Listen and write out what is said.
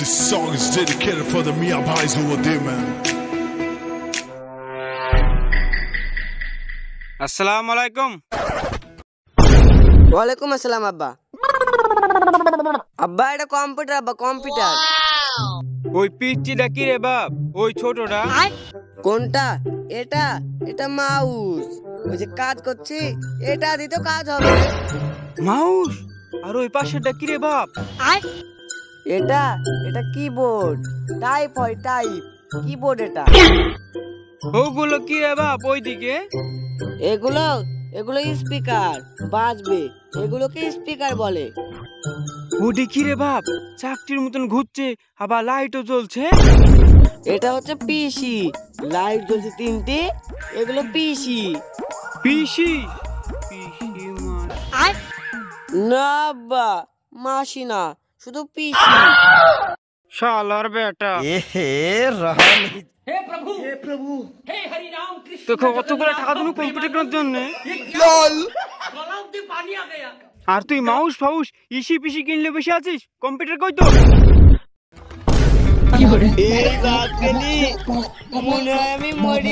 This song is dedicated for the Mia Bhais who are there, man. আসসালামু আলাইকুম। ওয়ালাইকুম আসসালাম আব্বা। আব্বা এটা কম্পিউটার আব্বা, কম্পিউটার। ওই পিচ্চিটা কি রে বাপ? ওই ছোটটা কোনটা? এটা এটা মাউস। ওই যে কাজ করছি এটা দিতে কাজ হবে। মাউস? আর ওই পাশেরটা কি রে বাপ? এটা এটা কিবোর্ড, টাইপ হয় টাইপ, কিবোর্ড এটা। ওগুলো কি রে বাপ ওইদিকে? এগুলো এগুলো স্পিকার, বাজবে, এগুলোকে স্পিকার বলে। ওটি কি রে বাপ? চাকরির মতন ঘুরছে, আবার লাইটও জ্বলছে। এটা হচ্ছে পিসি, লাইট জ্বলছে তিনটে, এগুলো পিসি। পিসি? পিসি না আব্বা, মাসি না, শুধু পিসি। শালার বেটা। তোকে অতগুলো টাকা দিন কম্পিউটার করার জন্য, আর তুই মাউস ফাউস ইসি পিসি কিনলে বসে আছিস? কম্পিউটার কই তো? এই রাত গেলি মনে হয় আমি মরি।